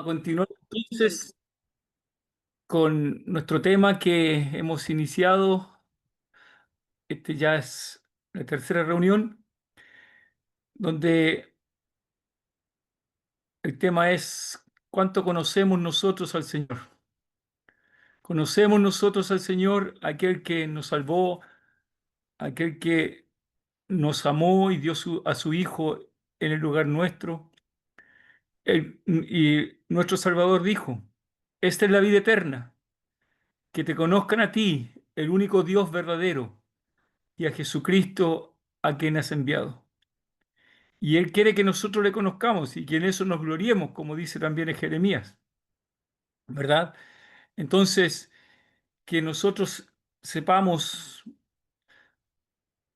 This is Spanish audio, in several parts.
A continuar entonces con nuestro tema que hemos iniciado. Este ya es la tercera reunión, donde el tema es cuánto conocemos nosotros al Señor. Conocemos nosotros al Señor, aquel que nos salvó, aquel que nos amó y dio a su Hijo en el lugar nuestro. Y nuestro Salvador dijo, esta es la vida eterna, que te conozcan a ti, el único Dios verdadero, y a Jesucristo a quien has enviado. Y Él quiere que nosotros le conozcamos y que en eso nos gloriemos, como dice también en Jeremías, ¿verdad? Entonces, que nosotros sepamos,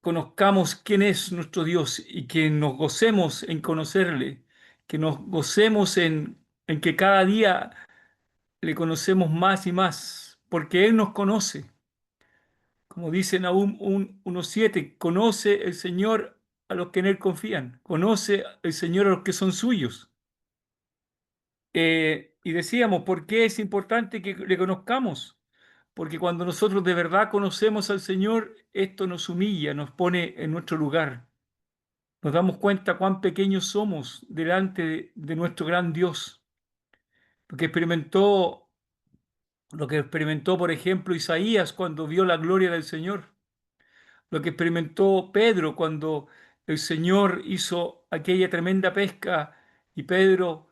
conozcamos quién es nuestro Dios y que nos gocemos en conocerle, que nos gocemos en que cada día le conocemos más y más, porque Él nos conoce. Como dice Nahum 1:7, conoce el Señor a los que en Él confían, conoce el Señor a los que son suyos. Y decíamos, ¿por qué es importante que le conozcamos? Porque cuando nosotros de verdad conocemos al Señor, esto nos humilla, nos pone en nuestro lugar. Nos damos cuenta cuán pequeños somos delante de nuestro gran Dios. Lo que experimentó, lo que experimentó, por ejemplo, Isaías cuando vio la gloria del Señor. Lo que experimentó Pedro cuando el Señor hizo aquella tremenda pesca y Pedro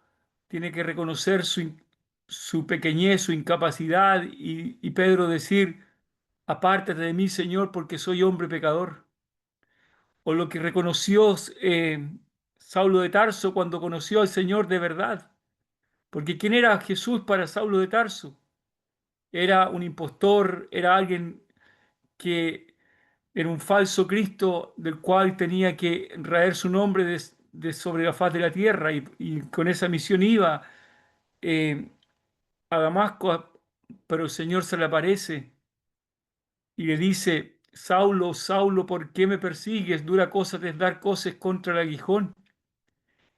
tiene que reconocer su pequeñez, su incapacidad y Pedro decir, apártate de mí, Señor, porque soy hombre pecador. O lo que reconoció Saulo de Tarso cuando conoció al Señor de verdad. Porque ¿quién era Jesús para Saulo de Tarso? Era un impostor, era alguien que era un falso Cristo del cual tenía que raer su nombre de sobre la faz de la tierra y con esa misión iba eh, a Damasco, pero el Señor se le aparece y le dice, Saulo, Saulo, ¿por qué me persigues? Dura cosa te es dar coces contra el aguijón.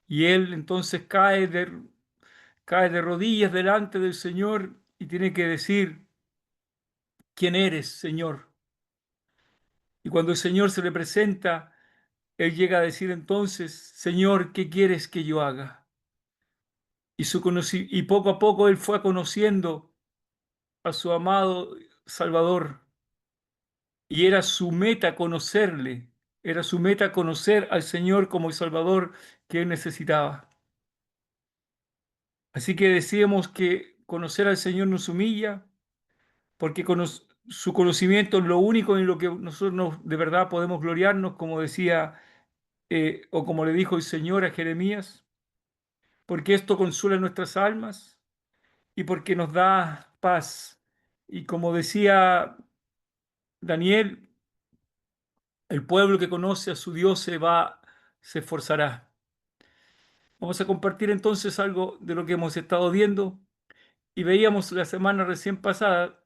Y él entonces cae de rodillas delante del Señor y tiene que decir, ¿quién eres, Señor? Y cuando el Señor se le presenta, él llega a decir entonces, Señor, ¿qué quieres que yo haga? Y poco a poco él fue conociendo a su amado Salvador. Y era su meta conocerle, era su meta conocer al Señor como el Salvador que él necesitaba. Así que decíamos que conocer al Señor nos humilla, porque su conocimiento es lo único en lo que nosotros de verdad podemos gloriarnos, como decía o como le dijo el Señor a Jeremías, porque esto consuela nuestras almas y porque nos da paz. Y como decía Daniel, el pueblo que conoce a su Dios se esforzará. Vamos a compartir entonces algo de lo que hemos estado viendo y veíamos la semana recién pasada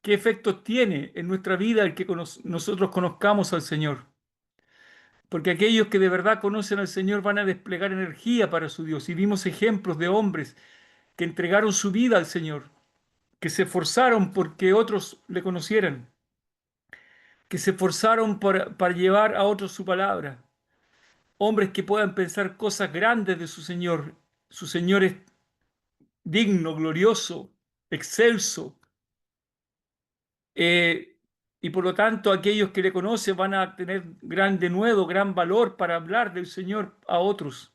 qué efectos tiene en nuestra vida el que nosotros conozcamos al Señor. Porque aquellos que de verdad conocen al Señor van a desplegar energía para su Dios. Y vimos ejemplos de hombres que entregaron su vida al Señor, que se esforzaron porque otros le conocieran, que se esforzaron para llevar a otros su palabra. Hombres que puedan pensar cosas grandes de su Señor. Su Señor es digno, glorioso, excelso. eh, y por lo tanto aquellos que le conocen van a tener gran denuedo, gran valor para hablar del Señor a otros.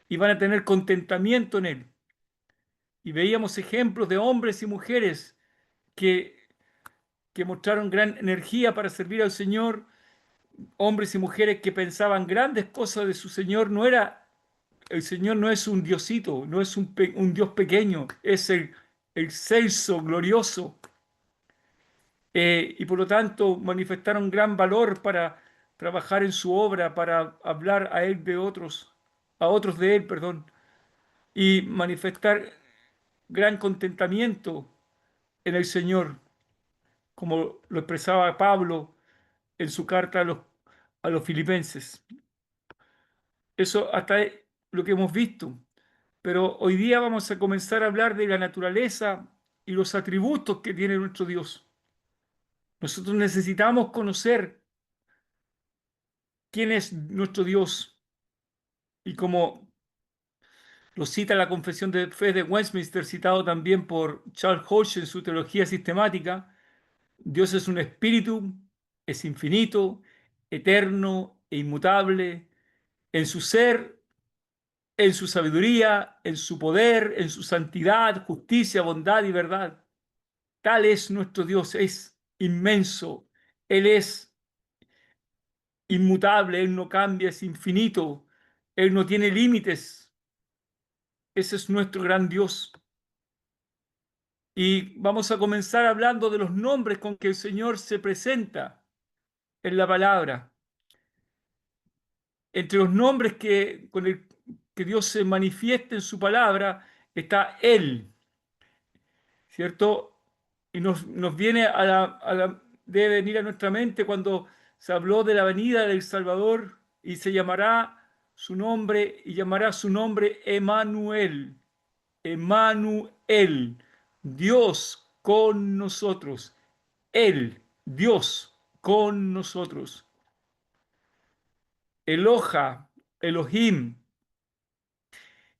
Y van a tener contentamiento en Él. Y veíamos ejemplos de hombres y mujeres que, que mostraron gran energía para servir al Señor, hombres y mujeres que pensaban grandes cosas de su Señor. El Señor no es un diosito, no es un Dios pequeño, es el excelso, glorioso. Y por lo tanto manifestaron gran valor para trabajar en su obra, para hablar a Él de otros, a otros de Él, perdón, y manifestar gran contentamiento en el Señor, como lo expresaba Pablo en su carta a los filipenses. Eso hasta es lo que hemos visto. pero hoy día vamos a comenzar a hablar de la naturaleza y los atributos que tiene nuestro Dios. Nosotros necesitamos conocer quién es nuestro Dios y como lo cita la Confesión de Fe de Westminster, citado también por Charles Hodge en su teología sistemática, Dios es un espíritu, es infinito, eterno e inmutable en su ser, en su sabiduría, en su poder, en su santidad, justicia, bondad y verdad. Tal es nuestro Dios, es inmenso, Él es inmutable, Él no cambia, es infinito, Él no tiene límites. Ese es nuestro gran Dios. Y vamos a comenzar hablando de los nombres con que el Señor se presenta en la palabra. Entre los nombres con el que Dios se manifiesta en su palabra está Él, ¿cierto? Y nos viene debe venir a nuestra mente cuando se habló de la venida del Salvador y se llamará su nombre y llamará su nombre Emanuel. Emanuel, Dios con nosotros. Él, Dios con nosotros. Eloja, Elohim.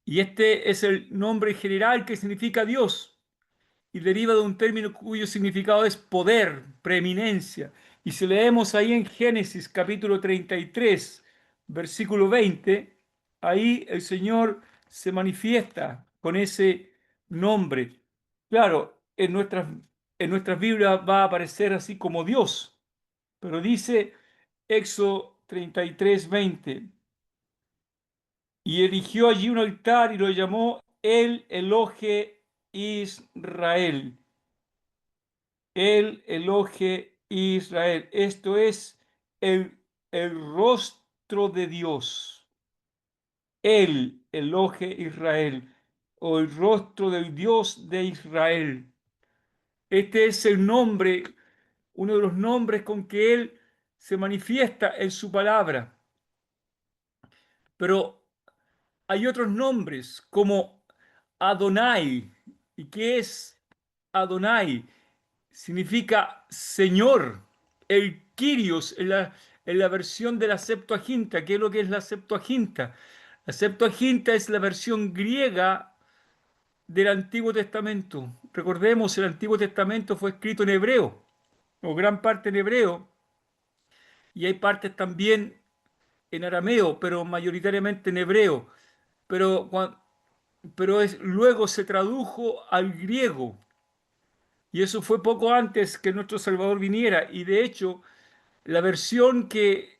Y este es el nombre general que significa Dios y deriva de un término cuyo significado es poder, preeminencia. Y si leemos ahí en Génesis capítulo 33, versículo 20, ahí el Señor se manifiesta con ese nombre. Claro, en nuestras Biblias va a aparecer así como Dios, pero dice Éxodo 33, 20, y erigió allí un altar y lo llamó El Elohe Israel. El Elohe Israel. Esto es el, el rostro de Dios. El Elohe Israel. O el rostro del Dios de Israel. Este es el nombre, uno de los nombres con que Él se manifiesta en su palabra. Pero hay otros nombres como Adonai. ¿Y qué es Adonai? Significa Señor. El Kyrios en la versión de la Septuaginta. ¿Qué es lo que es la Septuaginta? La Septuaginta es la versión griega del Antiguo Testamento. Recordemos, el Antiguo Testamento fue escrito en hebreo, o gran parte en hebreo, y hay partes también en arameo, pero mayoritariamente en hebreo. Pero, luego se tradujo al griego. Y eso fue poco antes que nuestro Salvador viniera. Y de hecho, la versión que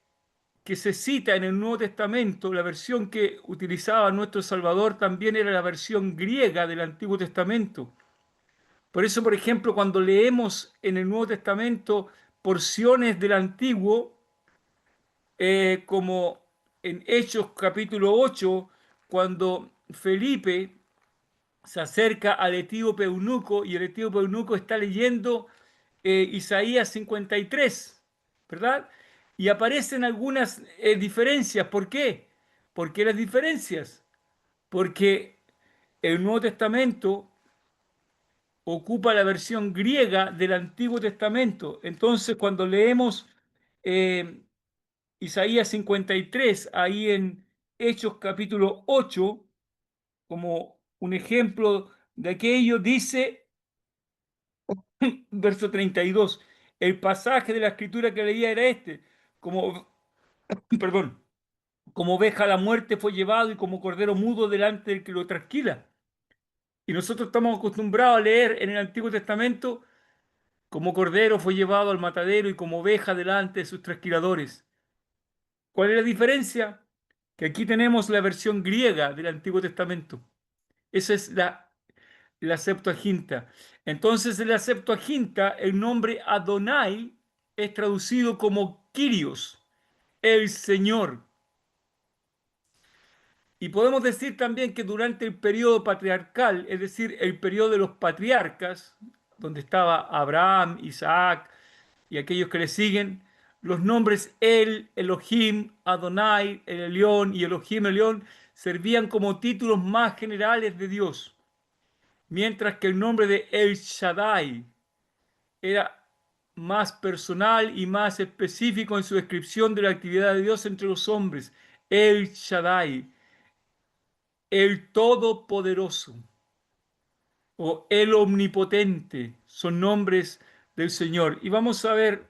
se cita en el Nuevo Testamento, la versión que utilizaba nuestro Salvador también era la versión griega del Antiguo Testamento. Por eso, por ejemplo, cuando leemos en el Nuevo Testamento porciones del Antiguo, como en Hechos capítulo 8, cuando Felipe se acerca al etíope eunuco y el etíope eunuco está leyendo Isaías 53, ¿verdad? Y aparecen algunas diferencias. ¿Por qué? ¿Por qué las diferencias? Porque el Nuevo Testamento ocupa la versión griega del Antiguo Testamento. Entonces, cuando leemos eh, Isaías 53, ahí en Hechos capítulo 8, como un ejemplo de aquello, dice, verso 32, el pasaje de la escritura que leía era este, como, perdón, como oveja a la muerte fue llevado y como cordero mudo delante del que lo trasquila. Y nosotros estamos acostumbrados a leer en el Antiguo Testamento, como cordero fue llevado al matadero y como oveja delante de sus trasquiladores. ¿Cuál es la diferencia? Que aquí tenemos la versión griega del Antiguo Testamento. Esa es la Septuaginta. Entonces, en la Septuaginta, el nombre Adonai es traducido como Kyrios, el Señor. Y podemos decir también que durante el periodo patriarcal, es decir, el periodo de los patriarcas, donde estaba Abraham, Isaac y aquellos que le siguen, los nombres El, Elohim, Adonai, El Elión y Elohim Elión servían como títulos más generales de Dios, mientras que el nombre de El Shaddai era más personal y más específico en su descripción de la actividad de Dios entre los hombres. El Shaddai, el Todopoderoso o el Omnipotente son nombres del Señor. Y vamos a ver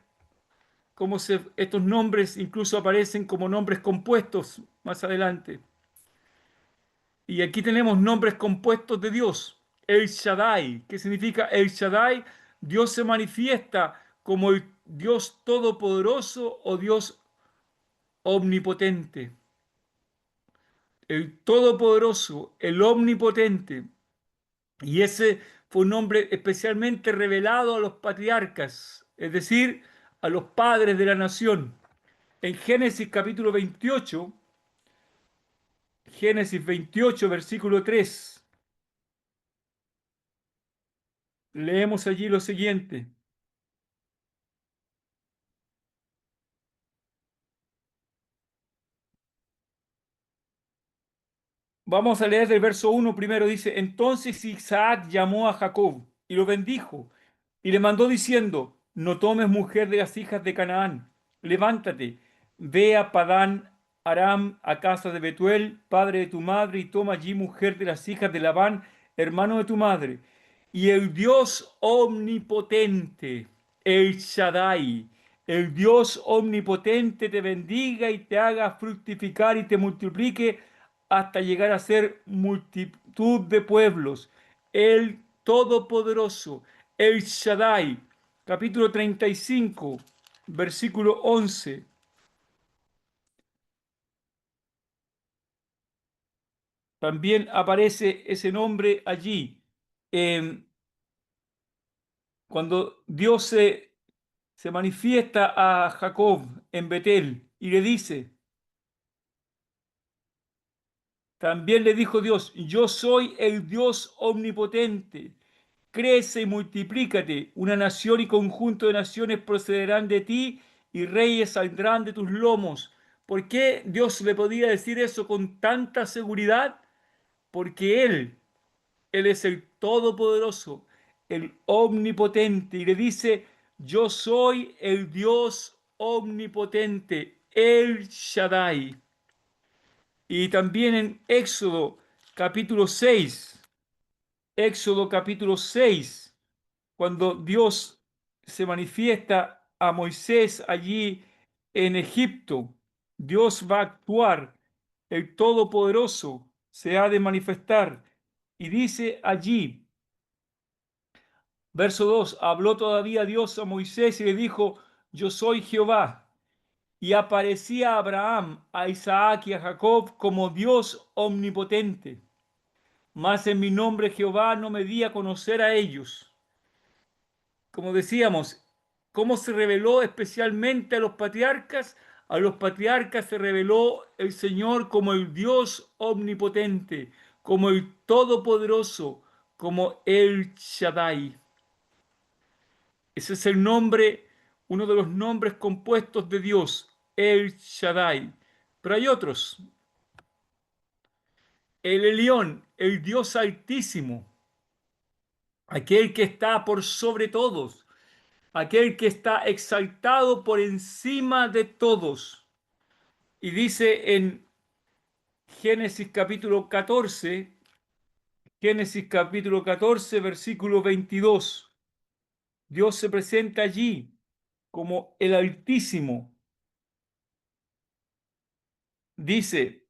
cómo estos nombres incluso aparecen como nombres compuestos más adelante. Y aquí tenemos nombres compuestos de Dios. El Shaddai. ¿Qué significa el Shaddai? Dios se manifiesta como el Dios todopoderoso o Dios omnipotente. El todopoderoso, el omnipotente. Y ese fue un nombre especialmente revelado a los patriarcas, es decir, a los padres de la nación. En Génesis 28, versículo 3, leemos allí lo siguiente. Vamos a leer del verso 1 primero. Dice, entonces Isaac llamó a Jacob y lo bendijo y le mandó diciendo, no tomes mujer de las hijas de Canaán, levántate, ve a Padán Aram, a casa de Betuel, padre de tu madre, y toma allí mujer de las hijas de Labán, hermano de tu madre. Y el Dios omnipotente, el Shaddai, el Dios omnipotente te bendiga y te haga fructificar y te multiplique hasta llegar a ser multitud de pueblos. El Todopoderoso, el Shaddai, capítulo 35, versículo 11. También aparece ese nombre allí. Eh, Cuando Dios se manifiesta a Jacob en Betel y le dice, también le dijo Dios, yo soy el Dios omnipotente, crece y multiplícate, una nación y conjunto de naciones procederán de ti y reyes saldrán de tus lomos. ¿Por qué Dios le podía decir eso con tanta seguridad? Porque Él es el Todopoderoso, el Omnipotente, y le dice, yo soy el Dios Omnipotente, el Shaddai. Y también en Éxodo capítulo 6, cuando Dios se manifiesta a Moisés allí en Egipto, Dios va a actuar, el Todopoderoso se ha de manifestar. Y dice allí, verso 2, habló todavía Dios a Moisés y le dijo, yo soy Jehová. Y aparecía a Abraham, a Isaac y a Jacob como Dios omnipotente. Mas en mi nombre Jehová no me di a conocer a ellos. Como decíamos, ¿cómo se reveló especialmente a los patriarcas? A los patriarcas se reveló el Señor como el Dios omnipotente, como el Todopoderoso, como el Shaddai. Ese es el nombre, uno de los nombres compuestos de Dios, el Shaddai. Pero hay otros. El Elión, el Dios altísimo, aquel que está por sobre todos, aquel que está exaltado por encima de todos. Y dice en Génesis capítulo 14, Génesis capítulo 14, versículo 22, Dios se presenta allí como el Altísimo. Dice,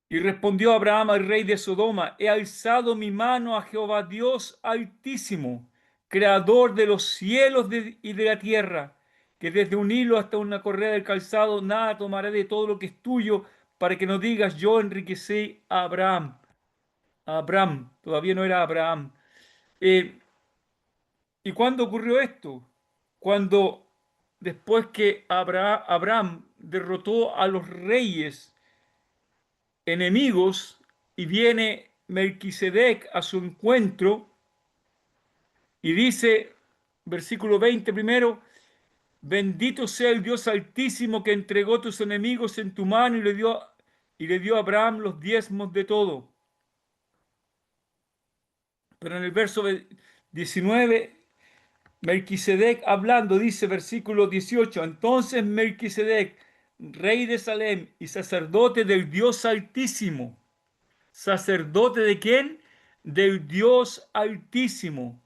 y respondió Abraham al rey de Sodoma, he alzado mi mano a Jehová Dios Altísimo, creador de los cielos y de la tierra, que desde un hilo hasta una correa del calzado, nada tomaré de todo lo que es tuyo, para que no digas yo enriquecí a Abraham. A Abraham, todavía no era Abraham. Eh, ¿Y cuándo ocurrió esto? Cuando después que Abraham derrotó a los reyes enemigos y viene Melquisedec a su encuentro y dice, versículo 20 primero, Bendito sea el Dios Altísimo que entregó tus enemigos en tu mano y le dio a Abraham los diezmos de todo. Pero en el verso 19, Melquisedec hablando, dice versículo 18, entonces Melquisedec, rey de Salem y sacerdote del Dios Altísimo. ¿Sacerdote de quién? Del Dios Altísimo.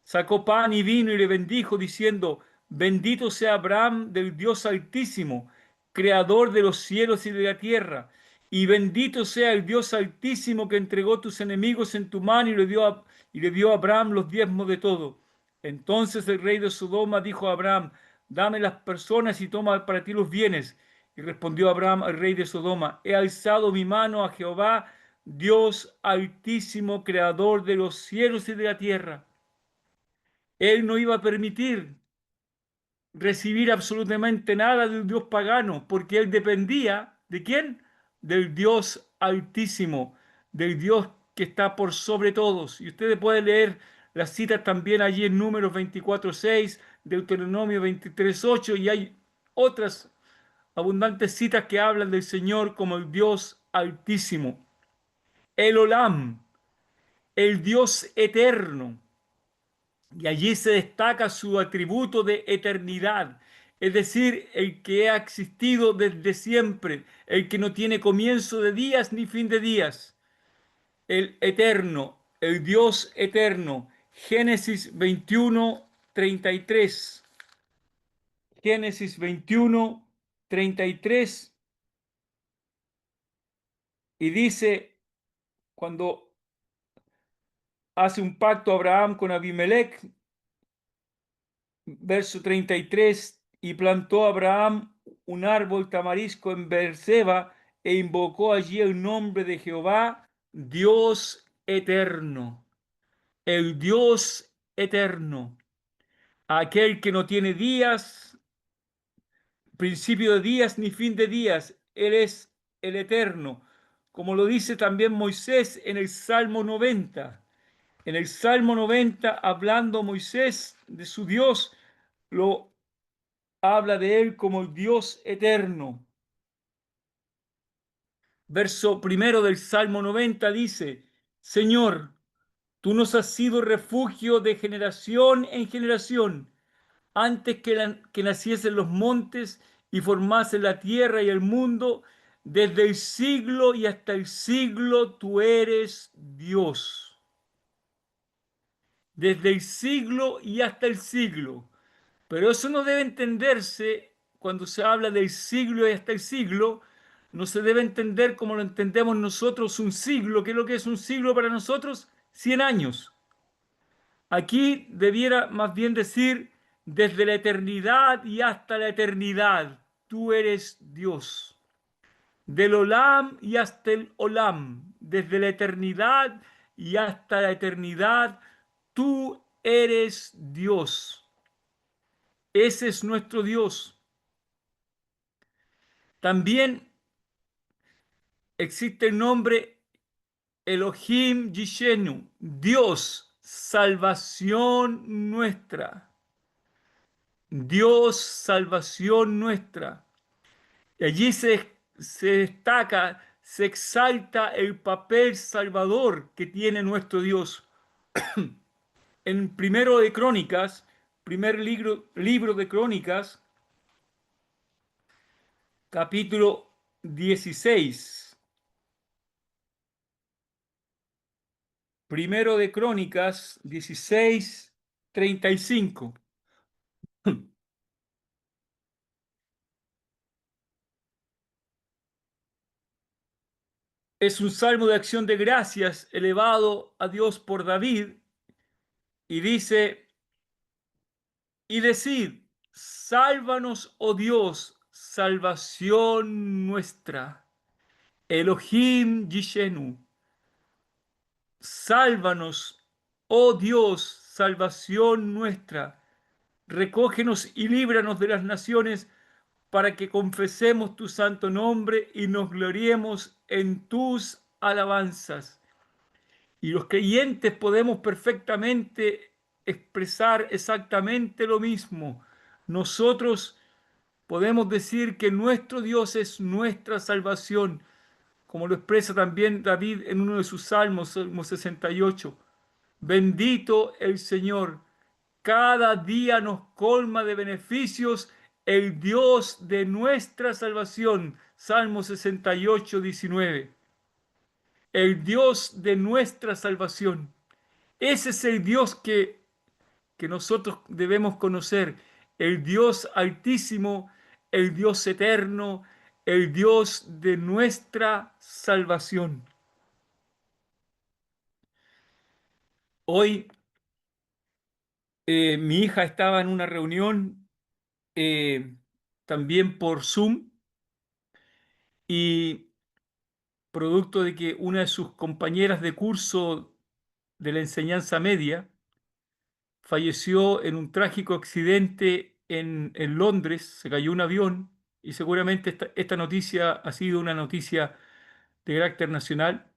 Sacó pan y vino y le bendijo, diciendo, bendito sea Abraham del Dios Altísimo, creador de los cielos y de la tierra, y bendito sea el Dios Altísimo que entregó tus enemigos en tu mano y le dio a Abraham los diezmos de todo. Entonces el rey de Sodoma dijo a Abraham, dame las personas y toma para ti los bienes. Y respondió Abraham al rey de Sodoma, he alzado mi mano a Jehová, Dios Altísimo, creador de los cielos y de la tierra. Él no iba a permitir recibir absolutamente nada de un Dios pagano, porque él dependía ¿de quién? Del Dios Altísimo, del Dios que está por sobre todos. Y ustedes pueden leer las citas también allí en Números 24:6, Deuteronomio 23:8, y hay otras abundantes citas que hablan del Señor como el Dios Altísimo, el Olam, el Dios eterno. Y allí se destaca su atributo de eternidad, es decir, el que ha existido desde siempre, el que no tiene comienzo de días ni fin de días, el eterno, el Dios eterno. Génesis 21:33. Génesis 21:33. Y dice, cuando hace un pacto Abraham con Abimelech, verso 33, y plantó Abraham un árbol tamarisco en Beerseba e invocó allí el nombre de Jehová, Dios eterno, el Dios eterno, aquel que no tiene días, principio de días ni fin de días, Él es el eterno, como lo dice también Moisés en el Salmo 90. En el Salmo 90, hablando Moisés de su Dios, lo habla de él como el Dios eterno. Verso primero del Salmo 90 dice, Señor, tú nos has sido refugio de generación en generación, antes que naciesen los montes y formasen la tierra y el mundo, desde el siglo y hasta el siglo tú eres Dios. Desde el siglo y hasta el siglo. Pero eso no debe entenderse cuando se habla del siglo y hasta el siglo, no se debe entender como lo entendemos nosotros un siglo. ¿Qué es lo que es un siglo para nosotros? 100 años. Aquí debiera más bien decir desde la eternidad y hasta la eternidad. Tú eres Dios. Del Olam y hasta el Olam. Desde la eternidad y hasta la eternidad. Tú eres Dios. Ese es nuestro Dios. También existe el nombre Elohim Yishenu, Dios, salvación nuestra. Dios, salvación nuestra. Y allí se destaca, se exalta el papel salvador que tiene nuestro Dios. En primero de Crónicas, primer libro de Crónicas, capítulo 16. Primero de Crónicas 16:35. Es un salmo de acción de gracias elevado a Dios por David y dice, y decid, sálvanos, oh Dios, salvación nuestra. Elohim Yishenu, sálvanos, oh Dios, salvación nuestra. Recógenos y líbranos de las naciones para que confesemos tu santo nombre y nos gloriemos en tus alabanzas. Y los creyentes podemos perfectamente expresar exactamente lo mismo. nosotros podemos decir que nuestro Dios es nuestra salvación, como lo expresa también David en uno de sus salmos, Salmo 68. Bendito el Señor, cada día nos colma de beneficios el Dios de nuestra salvación. Salmo 68, 19. El Dios de nuestra salvación. Ese es el Dios que nosotros debemos conocer. El Dios altísimo, el Dios eterno, el Dios de nuestra salvación. Hoy mi hija estaba en una reunión también por Zoom y producto de que una de sus compañeras de curso de la enseñanza media falleció en un trágico accidente en Londres, se cayó un avión y seguramente esta noticia ha sido una noticia de carácter nacional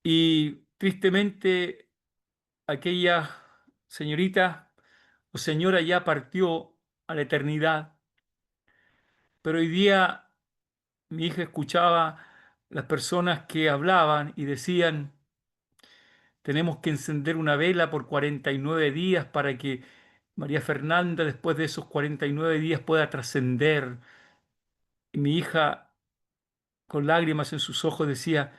y tristemente aquella señorita o señora ya partió a la eternidad, pero hoy día mi hija escuchaba las personas que hablaban y decían, tenemos que encender una vela por 49 días para que María Fernanda después de esos 49 días pueda trascender. Y mi hija, con lágrimas en sus ojos, decía,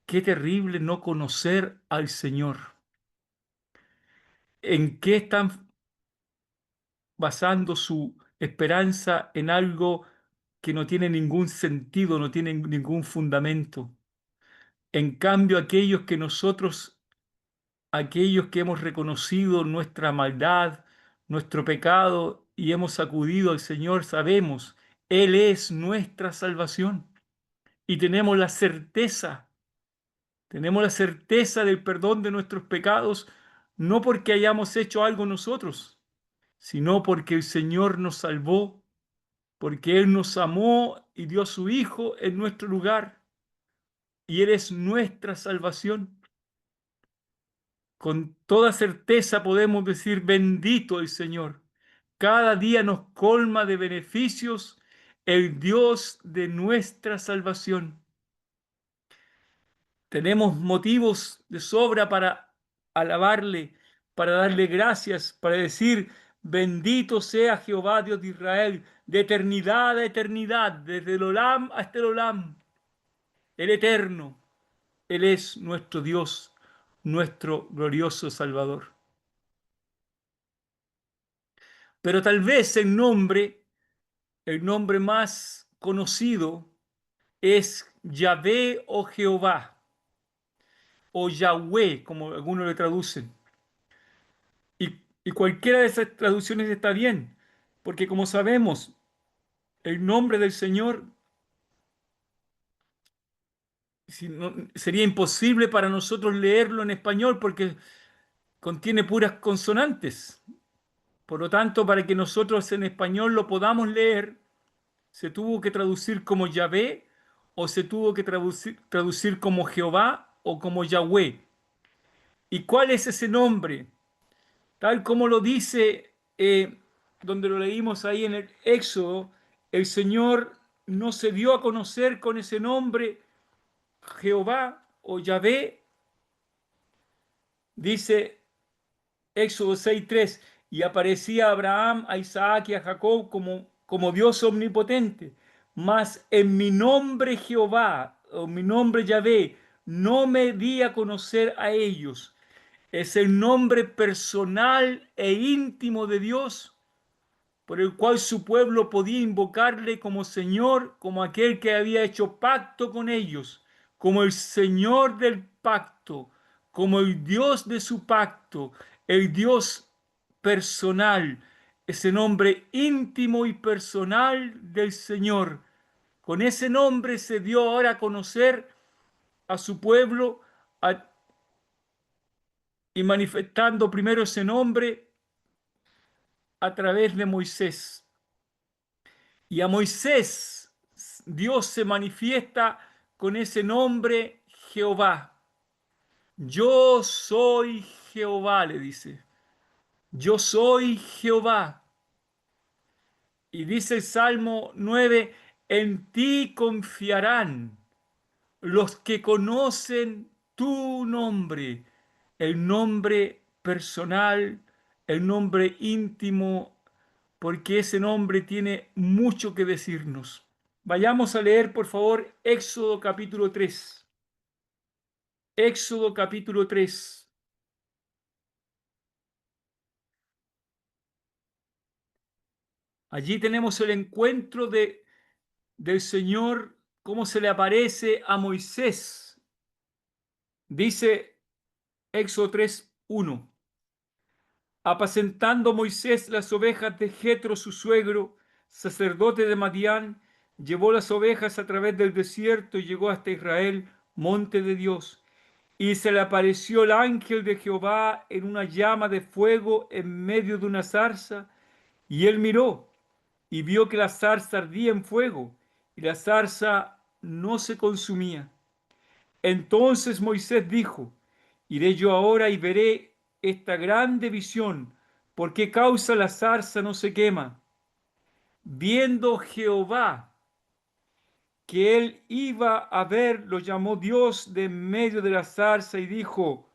qué terrible no conocer al Señor. ¿En qué están basando su esperanza en algo que no tiene ningún sentido, no tiene ningún fundamento? En cambio, aquellos que hemos reconocido nuestra maldad, nuestro pecado y hemos acudido al Señor, sabemos, Él es nuestra salvación y tenemos la certeza del perdón de nuestros pecados, no porque hayamos hecho algo nosotros, sino porque el Señor nos salvó, porque Él nos amó y dio a su Hijo en nuestro lugar y Él es nuestra salvación. Con toda certeza podemos decir, bendito el Señor. Cada día nos colma de beneficios el Dios de nuestra salvación. Tenemos motivos de sobra para alabarle, para darle gracias, para decir, bendito sea Jehová Dios de Israel, de eternidad a eternidad, desde el Olam hasta el Olam, el eterno. Él es nuestro Dios, nuestro glorioso Salvador. Pero tal vez el nombre más conocido es Yahvé o Jehová, o Yahweh, como algunos le traducen. Y cualquiera de esas traducciones está bien, porque como sabemos, el nombre del Señor sería imposible para nosotros leerlo en español porque contiene puras consonantes. Por lo tanto, para que nosotros en español lo podamos leer, se tuvo que traducir como Yahvé o se tuvo que traducir como Jehová o como Yahweh. ¿Y cuál es ese nombre? Tal como lo dice, donde lo leímos ahí en el Éxodo, el Señor no se dio a conocer con ese nombre Jehová o Yahvé, dice Éxodo 6:3, y aparecía a Abraham, a Isaac y a Jacob como Dios omnipotente. Mas en mi nombre Jehová, o mi nombre Yahvé, no me di a conocer a ellos. Es el nombre personal e íntimo de Dios por el cual su pueblo podía invocarle como Señor, como aquel que había hecho pacto con ellos, como el Señor del pacto, como el Dios de su pacto, el Dios personal, ese nombre íntimo y personal del Señor. Con ese nombre se dio ahora a conocer a su pueblo y manifestando primero ese nombre a través de Moisés. Y a Moisés Dios se manifiesta con ese nombre Jehová. Yo soy Jehová, le dice. Yo soy Jehová. Y dice el Salmo 9: en ti confiarán los que conocen tu nombre, el nombre personal, el nombre íntimo, porque ese nombre tiene mucho que decirnos. Vayamos a leer, por favor, Éxodo capítulo 3. Éxodo capítulo 3. Allí tenemos el encuentro del Señor, cómo se le aparece a Moisés. Dice Éxodo 3:1: apacentando Moisés las ovejas de Jetro su suegro, sacerdote de Madián, llevó las ovejas a través del desierto y llegó hasta Israel, monte de Dios. Y se le apareció el ángel de Jehová en una llama de fuego en medio de una zarza, y él miró y vio que la zarza ardía en fuego, y la zarza no se consumía. Entonces Moisés dijo: iré yo ahora y veré esta grande visión, ¿por qué causa la zarza no se quema? Viendo Jehová que él iba a ver, lo llamó Dios de en medio de la zarza y dijo: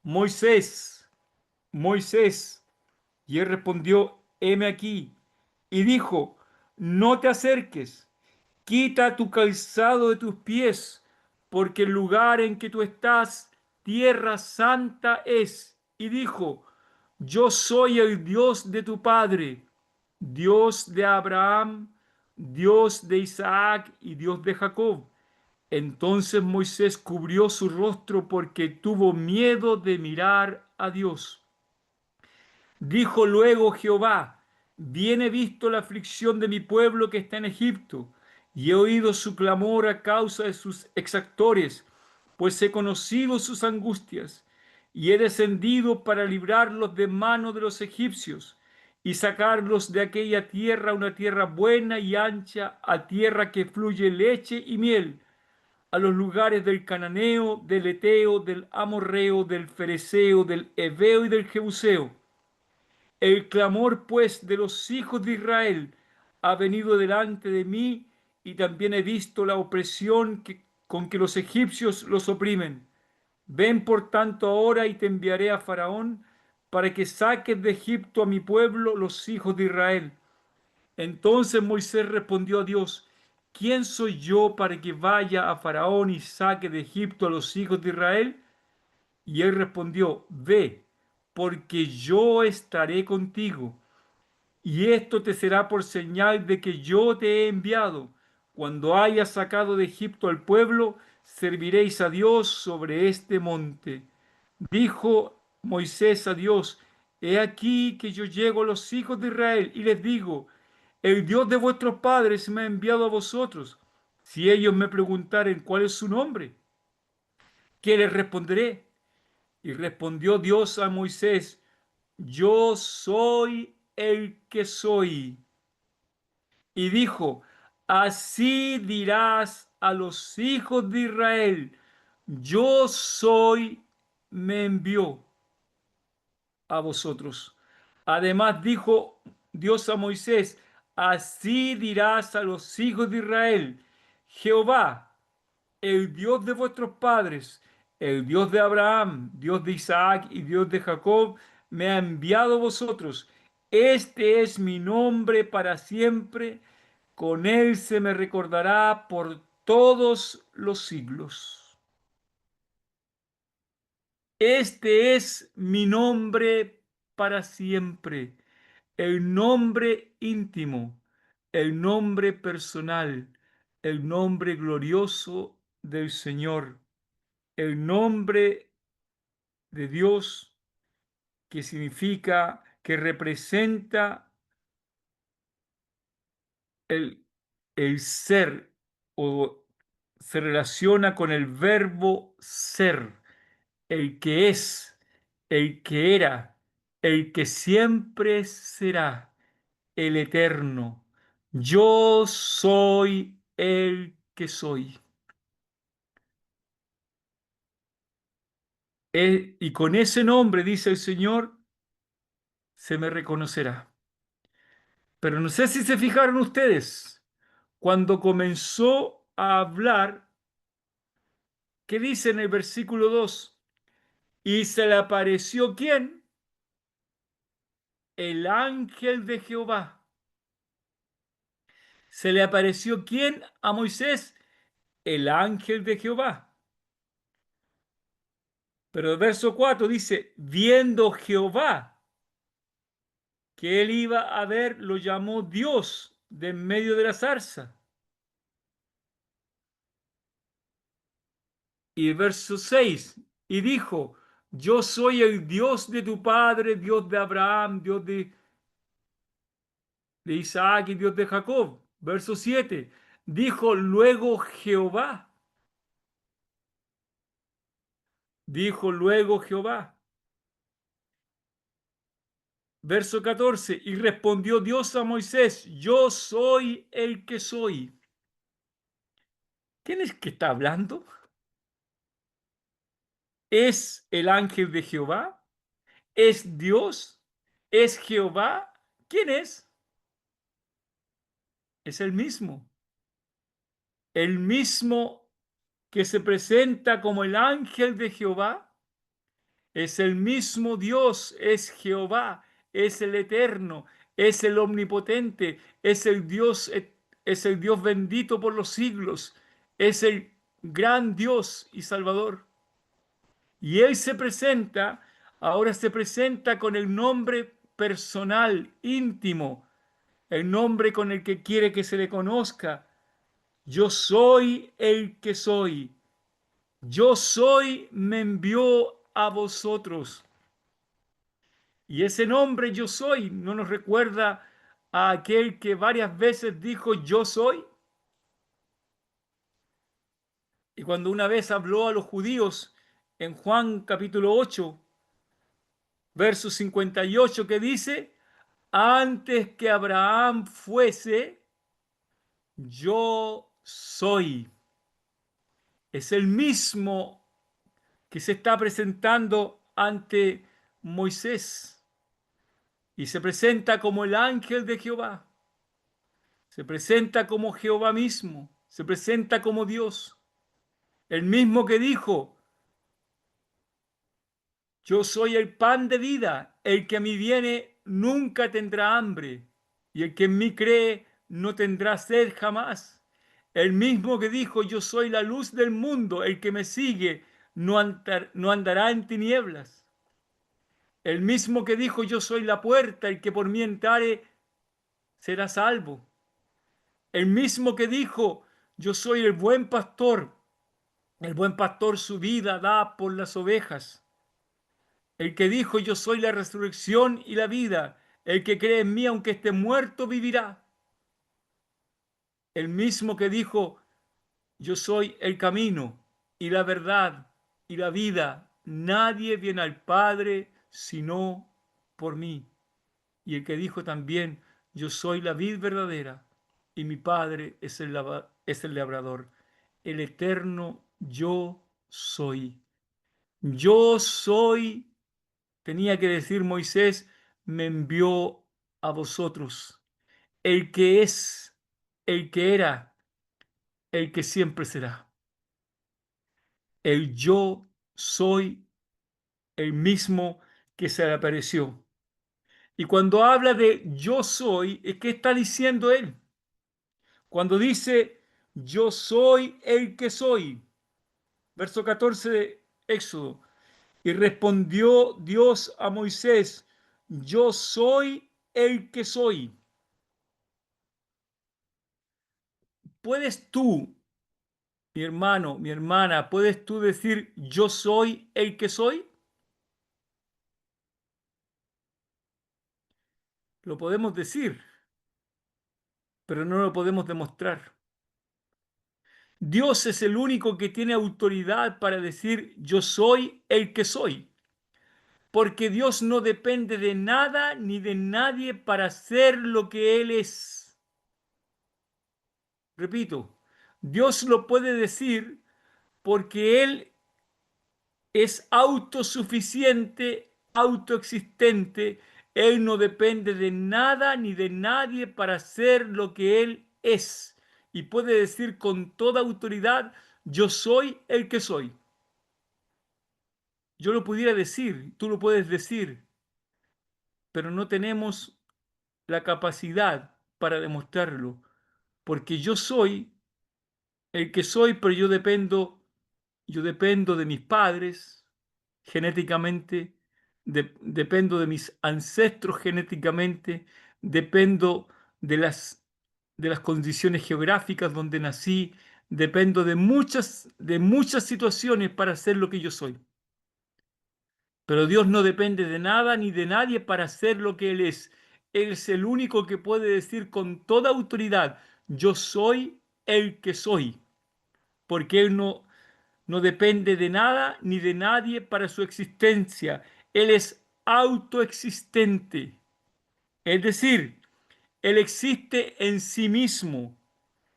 Moisés, Moisés. Y él respondió: heme aquí. Y dijo: no te acerques, quita tu calzado de tus pies, porque el lugar en que tú estás, tierra santa es. Y dijo: yo soy el Dios de tu padre, Dios de Abraham, Dios de Isaac y Dios de Jacob. Entonces Moisés cubrió su rostro porque tuvo miedo de mirar a Dios. Dijo luego Jehová: bien he visto la aflicción de mi pueblo que está en Egipto, y he oído su clamor a causa de sus exactores, pues he conocido sus angustias, y he descendido para librarlos de mano de los egipcios, y sacarlos de aquella tierra, una tierra buena y ancha, a tierra que fluye leche y miel, a los lugares del cananeo, del eteo, del amorreo, del fereceo, del heveo y del jebuseo. El clamor, pues, de los hijos de Israel ha venido delante de mí, y también he visto la opresión con que los egipcios los oprimen. Ven por tanto ahora y te enviaré a Faraón para que saques de Egipto a mi pueblo, los hijos de Israel. Entonces Moisés respondió a Dios: ¿quién soy yo para que vaya a Faraón y saque de Egipto a los hijos de Israel? Y él respondió: ve, porque yo estaré contigo, y esto te será por señal de que yo te he enviado. Cuando hayas sacado de Egipto al pueblo, serviréis a Dios sobre este monte. Dijo Moisés a Dios: he aquí que yo llego a los hijos de Israel y les digo: el Dios de vuestros padres me ha enviado a vosotros. Si ellos me preguntaren cuál es su nombre, ¿qué les responderé? Y respondió Dios a Moisés: yo soy el que soy. Y dijo: así dirás a los hijos de Israel: yo soy, me envió a vosotros. Además dijo Dios a Moisés: así dirás a los hijos de Israel: Jehová, el Dios de vuestros padres, el Dios de Abraham, Dios de Isaac y Dios de Jacob, me ha enviado a vosotros. Este es mi nombre para siempre, con él se me recordará por todos los siglos. Este es mi nombre para siempre, el nombre íntimo, el nombre personal, el nombre glorioso del Señor, el nombre de Dios, que significa, que representa el, el ser, o se relaciona con el verbo ser, el que es, el que era, el que siempre será, el eterno. Yo soy el que soy. Y con ese nombre, dice el Señor, se me reconocerá. Pero no sé si se fijaron ustedes, cuando comenzó a hablar, ¿qué dice en el versículo 2? Y se le apareció ¿quién? El ángel de Jehová. ¿Se le apareció quién a Moisés? El ángel de Jehová. Pero el verso 4 dice, viendo Jehová que él iba a ver, lo llamó Dios de en medio de la zarza. Y el verso 6, y dijo, yo soy el Dios de tu padre, Dios de Abraham, Dios de Isaac y Dios de Jacob. Verso 7, dijo luego Jehová, dijo luego Jehová. Verso 14, y respondió Dios a Moisés, yo soy el que soy. ¿Quién es que está hablando? ¿Es el ángel de Jehová? ¿Es Dios? ¿Es Jehová? ¿Quién es? Es el mismo que se presenta como el ángel de Jehová, es el mismo Dios, es Jehová, es el eterno, es el omnipotente, es el Dios bendito por los siglos, es el gran Dios y Salvador. Y Él se presenta, ahora se presenta con el nombre personal, íntimo, el nombre con el que quiere que se le conozca. Yo soy el que soy. Yo soy me envió a vosotros. Y ese nombre yo soy no nos recuerda a aquel que varias veces dijo yo soy. Y cuando una vez habló a los judíos en Juan capítulo 8 verso 58 que dice, antes que Abraham fuese, yo soy. Es el mismo que se está presentando ante Moisés y se presenta como el ángel de Jehová, se presenta como Jehová mismo, se presenta como Dios, el mismo que dijo, yo soy el pan de vida, el que a mí viene nunca tendrá hambre, y el que en mí cree no tendrá sed jamás. El mismo que dijo, yo soy la luz del mundo, el que me sigue no andará en tinieblas. El mismo que dijo, yo soy la puerta, el que por mí entrare será salvo. El mismo que dijo, yo soy el buen pastor su vida da por las ovejas. El que dijo, yo soy la resurrección y la vida, el que cree en mí, aunque esté muerto, vivirá. El mismo que dijo, yo soy el camino y la verdad y la vida. Nadie viene al Padre sino por mí. Y el que dijo también, yo soy la vid verdadera y mi Padre es el labrador. El eterno yo soy. Yo soy, tenía que decir Moisés, me envió a vosotros. El que es, el que era, el que siempre será. El yo soy el mismo que se le apareció. Y cuando habla de yo soy, ¿qué está diciendo él? Cuando dice yo soy el que soy, verso 14 de Éxodo, y respondió Dios a Moisés, yo soy el que soy. ¿Puedes tú, mi hermano, mi hermana, puedes tú decir yo soy el que soy? Lo podemos decir, pero no lo podemos demostrar. Dios es el único que tiene autoridad para decir yo soy el que soy, porque Dios no depende de nada ni de nadie para ser lo que Él es. Repito, Dios lo puede decir porque Él es autosuficiente, autoexistente, Él no depende de nada ni de nadie para ser lo que Él es. Y puede decir con toda autoridad, yo soy el que soy. Yo lo pudiera decir, tú lo puedes decir, pero no tenemos la capacidad para demostrarlo, porque yo soy el que soy, pero yo dependo de mis padres genéticamente, dependo de mis ancestros genéticamente, dependo de de las condiciones geográficas donde nací, dependo de muchas situaciones para ser lo que yo soy. Pero Dios no depende de nada ni de nadie para ser lo que Él es. Él es el único que puede decir con toda autoridad, yo soy el que soy, porque Él no depende de nada ni de nadie para su existencia. Él es autoexistente. Es decir, Él existe en sí mismo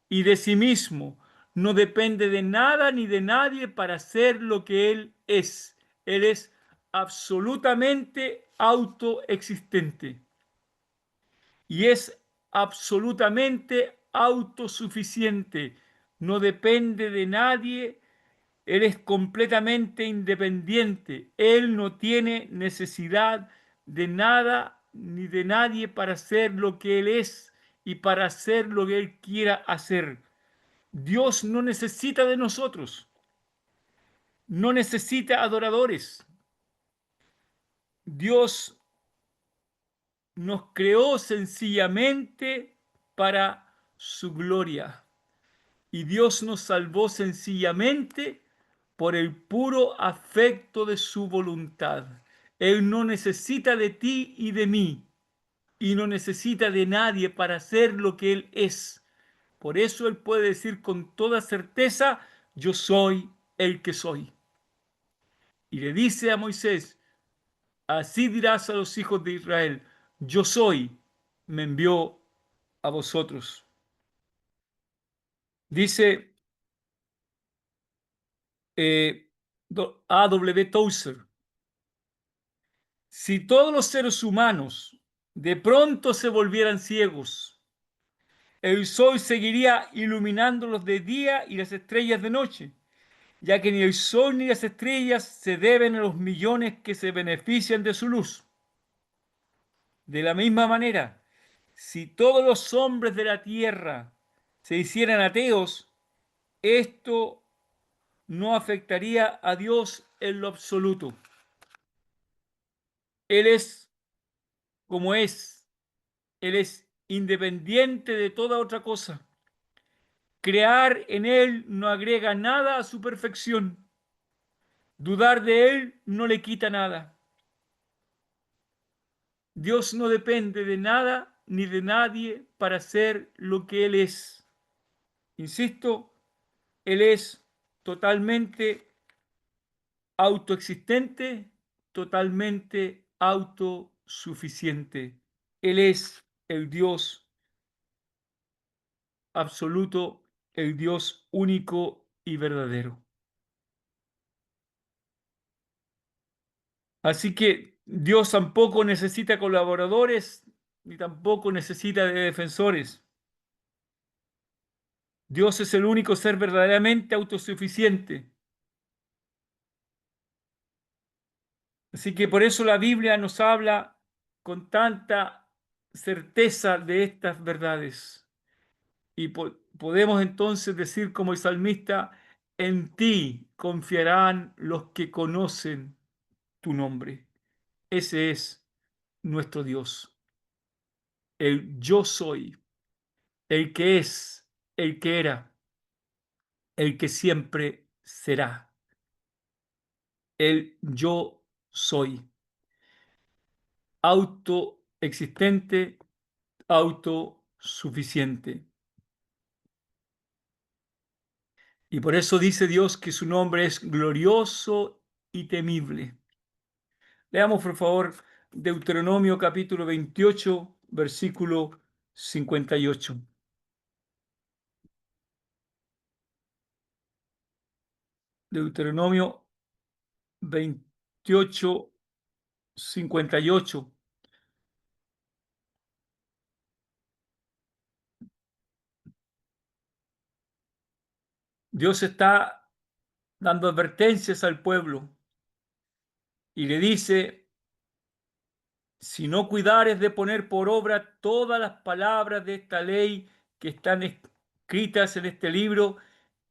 y de sí mismo. No depende de nada ni de nadie para ser lo que Él es. Él es absolutamente autoexistente y es absolutamente autosuficiente. No depende de nadie. Él es completamente independiente. Él no tiene necesidad de nada ni de nadie para hacer lo que Él es y para hacer lo que Él quiera hacer. Dios no necesita de nosotros, no necesita adoradores. Dios nos creó sencillamente para su gloria. Y Dios nos salvó sencillamente por el puro afecto de su voluntad. Él no necesita de ti y de mí, y no necesita de nadie para ser lo que Él es. Por eso Él puede decir con toda certeza, yo soy el que soy. Y le dice a Moisés, así dirás a los hijos de Israel, yo soy, me envió a vosotros. Dice A. W. Tozer, si todos los seres humanos de pronto se volvieran ciegos, el sol seguiría iluminándolos de día y las estrellas de noche, ya que ni el sol ni las estrellas se deben a los millones que se benefician de su luz. De la misma manera, si todos los hombres de la tierra se hicieran ateos, esto no afectaría a Dios en lo absoluto. Él es como es. Él es independiente de toda otra cosa. Crear en Él no agrega nada a su perfección. Dudar de Él no le quita nada. Dios no depende de nada ni de nadie para ser lo que Él es. Insisto, Él es totalmente autoexistente, totalmente autosuficiente. Él es el Dios absoluto, el Dios único y verdadero. Así que Dios tampoco necesita colaboradores, ni tampoco necesita de defensores. Dios es el único ser verdaderamente autosuficiente. Así que por eso la Biblia nos habla con tanta certeza de estas verdades. Y podemos entonces decir como el salmista, en ti confiarán los que conocen tu nombre. Ese es nuestro Dios, el yo soy, el que es, el que era, el que siempre será, el yo soy, autoexistente, autosuficiente. Y por eso dice Dios que su nombre es glorioso y temible. Leamos, por favor, Deuteronomio capítulo 28, versículo 58. Deuteronomio 28, 58. Dios está dando advertencias al pueblo y le dice, si no cuidares de poner por obra todas las palabras de esta ley que están escritas en este libro,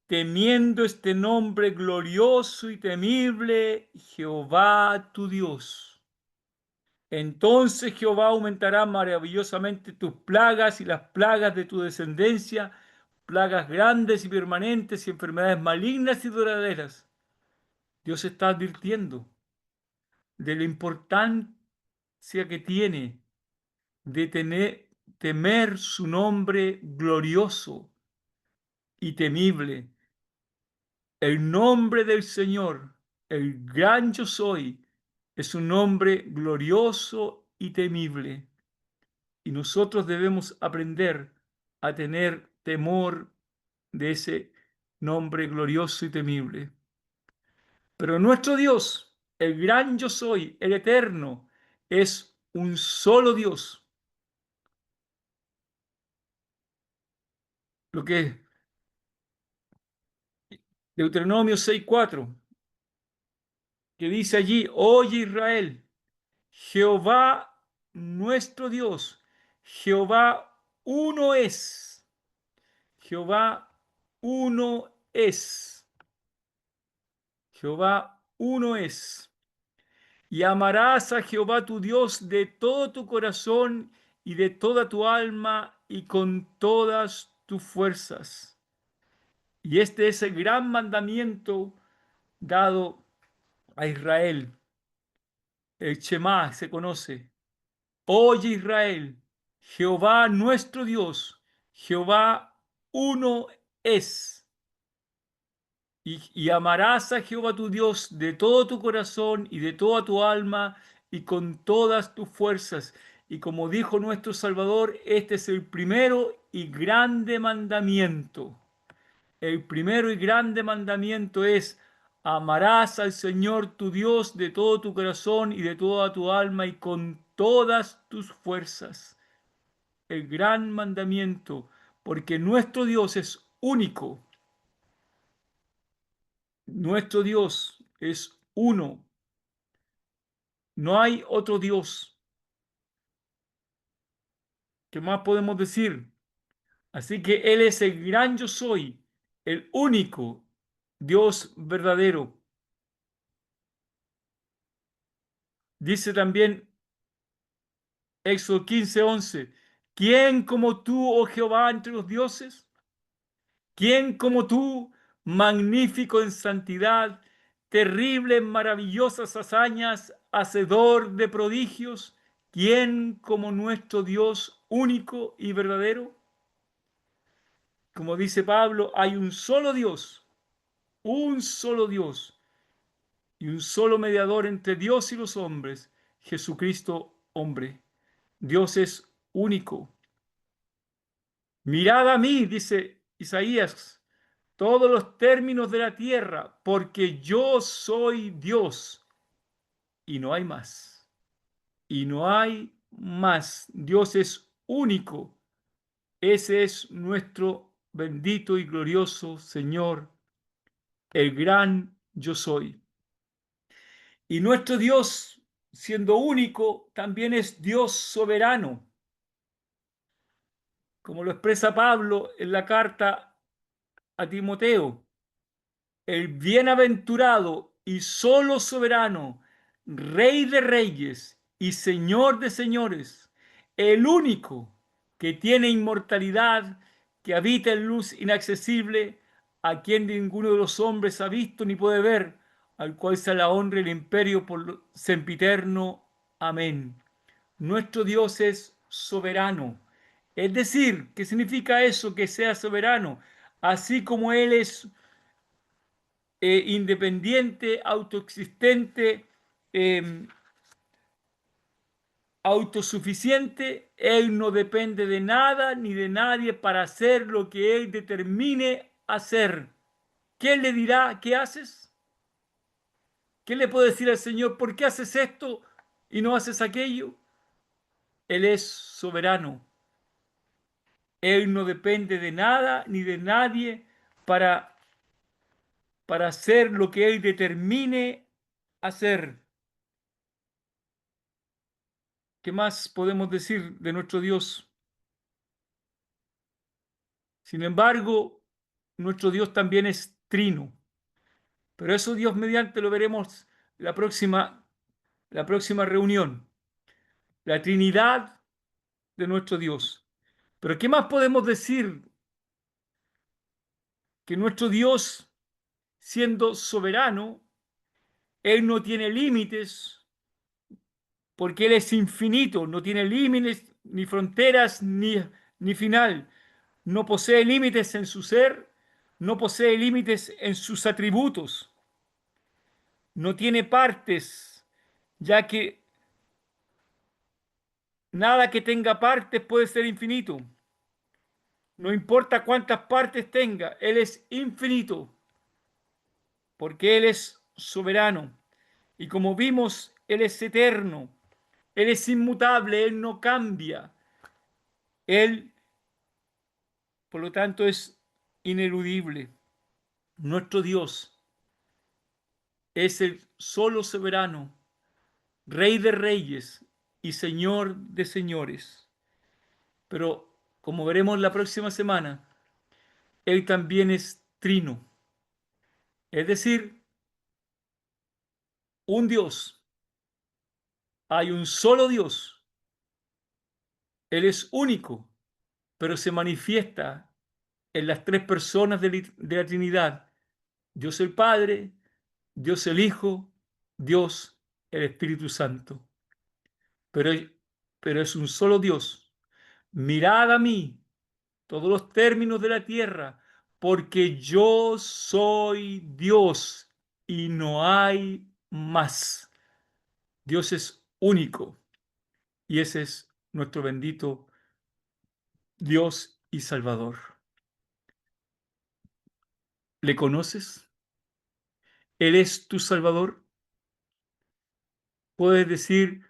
temiendo este nombre glorioso y temible, Jehová tu Dios. Entonces Jehová aumentará maravillosamente tus plagas y las plagas de tu descendencia, plagas grandes y permanentes y enfermedades malignas y duraderas. Dios está advirtiendo de la importancia que tiene de temer su nombre glorioso y temible. El nombre del Señor, el gran yo soy, es un nombre glorioso y temible. Y nosotros debemos aprender a tener temor de ese nombre glorioso y temible. Pero nuestro Dios, el gran yo soy, el eterno, es un solo Dios. Lo que Deuteronomio 6:4, que dice allí, oye Israel, Jehová nuestro Dios, Jehová uno es, Jehová uno es, Jehová uno es. Y amarás a Jehová tu Dios de todo tu corazón y de toda tu alma y con todas tus fuerzas. Y este es el gran mandamiento dado a Israel. El Shema se conoce. Oye Israel, Jehová nuestro Dios, Jehová uno es. Y amarás a Jehová tu Dios de todo tu corazón y de toda tu alma y con todas tus fuerzas. Y como dijo nuestro Salvador, este es el primero y grande mandamiento. El primero y grande mandamiento es: amarás al Señor tu Dios de todo tu corazón y de toda tu alma y con todas tus fuerzas. El gran mandamiento, porque nuestro Dios es único. Nuestro Dios es uno. No hay otro Dios. ¿Qué más podemos decir? Así que Él es el gran yo soy, el único Dios verdadero. Dice también Éxodo 15:11, ¿quién como tú, oh Jehová, entre los dioses? ¿Quién como tú, magnífico en santidad, terrible en maravillosas hazañas, hacedor de prodigios? ¿Quién como nuestro Dios único y verdadero? Como dice Pablo, hay un solo Dios y un solo mediador entre Dios y los hombres, Jesucristo hombre. Dios es único. Mirad a mí, dice Isaías, todos los términos de la tierra, porque yo soy Dios y no hay más. Y no hay más. Dios es único. Ese es nuestro bendito y glorioso Señor, el gran yo soy. Y nuestro Dios, siendo único, también es Dios soberano, como lo expresa Pablo en la carta a Timoteo. El bienaventurado y solo soberano, Rey de reyes y Señor de señores, el único que tiene inmortalidad, que habita en luz inaccesible, a quien ninguno de los hombres ha visto ni puede ver, al cual sea la honra y el imperio por sempiterno. Amén. Nuestro Dios es soberano. Es decir, ¿qué significa eso? Que sea soberano. Así como Él es independiente, autoexistente, eh, autosuficiente, Él no depende de nada ni de nadie para hacer lo que Él determine hacer. ¿Quién le dirá qué haces? ¿Quién le puede decir al Señor por qué haces esto y no haces aquello? Él es soberano. Él no depende de nada ni de nadie para para hacer lo que Él determine hacer. ¿Qué más podemos decir de nuestro Dios? Sin embargo, nuestro Dios también es trino, pero eso Dios mediante lo veremos la próxima, la próxima reunión. La Trinidad de nuestro Dios. Pero ¿qué más podemos decir? Que nuestro Dios, siendo soberano, Él no tiene límites, porque Él es infinito, no tiene límites, ni fronteras, ni final. No posee límites en su ser, no posee límites en sus atributos, no tiene partes, ya que nada que tenga partes puede ser infinito. No importa cuántas partes tenga, Él es infinito, porque Él es soberano. Y como vimos, Él es eterno, Él es inmutable, Él no cambia. Él, por lo tanto, es ineludible. Nuestro Dios es el solo soberano, Rey de reyes y Señor de señores. Pero, como veremos la próxima semana, Él también es trino, es decir, un Dios. Hay un solo Dios. Él es único, pero se manifiesta en las tres personas de la Trinidad: Dios el Padre, Dios el Hijo, Dios el Espíritu Santo. Pero, pero es un solo Dios. Mirad a mí todos los términos de la tierra, porque yo soy Dios y no hay más. Dios es único y ese es nuestro bendito Dios y Salvador. ¿Le conoces? ¿Él es tu Salvador? ¿Puedes decir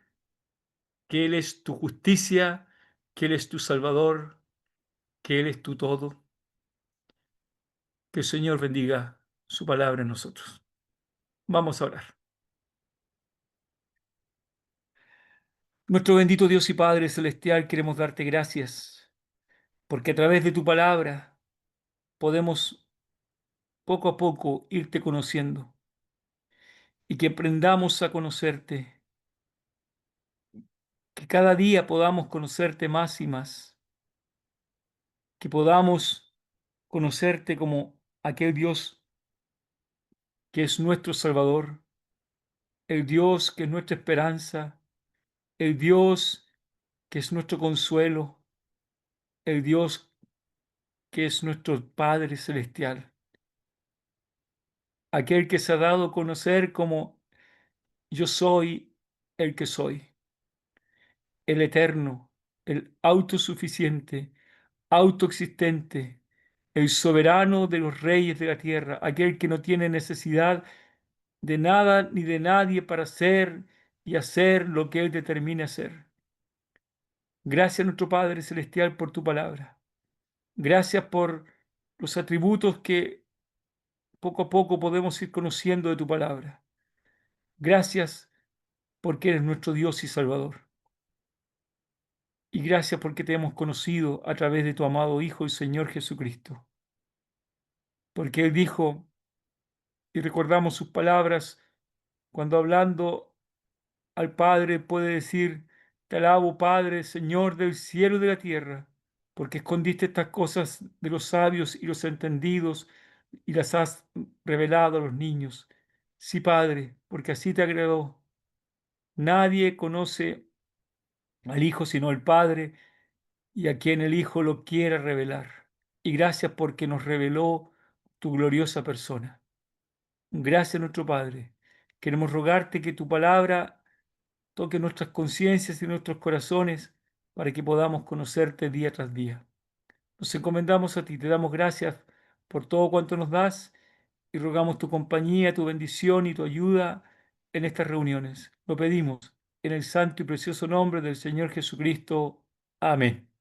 que Él es tu justicia, que Él es tu Salvador, que Él es tu todo? Que el Señor bendiga su palabra en nosotros. Vamos a orar. Nuestro bendito Dios y Padre Celestial, queremos darte gracias, porque a través de tu palabra podemos poco a poco irte conociendo y que aprendamos a conocerte, que cada día podamos conocerte más y más, que podamos conocerte como aquel Dios que es nuestro Salvador, el Dios que es nuestra esperanza, el Dios que es nuestro consuelo, el Dios que es nuestro Padre Celestial, aquel que se ha dado a conocer como yo soy el que soy, el eterno, el autosuficiente, autoexistente, el soberano de los reyes de la tierra, aquel que no tiene necesidad de nada ni de nadie para ser y hacer lo que Él determine hacer. Gracias a nuestro Padre Celestial por tu palabra. Gracias por los atributos que poco a poco podemos ir conociendo de tu palabra. Gracias porque eres nuestro Dios y Salvador. Y gracias porque te hemos conocido a través de tu amado Hijo y Señor Jesucristo. Porque Él dijo, y recordamos sus palabras, cuando hablando al Padre puede decir, te alabo Padre, Señor del cielo y de la tierra, porque escondiste estas cosas de los sabios y los entendidos y las has revelado a los niños. Sí, Padre, porque así te agradó. Nadie conoce al Hijo sino el Padre, y a quien el Hijo lo quiera revelar. Y gracias porque nos reveló tu gloriosa persona. Gracias, nuestro Padre. Queremos rogarte que tu palabra toque nuestras conciencias y nuestros corazones para que podamos conocerte día tras día. Nos encomendamos a ti, te damos gracias por todo cuanto nos das y rogamos tu compañía, tu bendición y tu ayuda en estas reuniones. Lo pedimos en el santo y precioso nombre del Señor Jesucristo. Amén.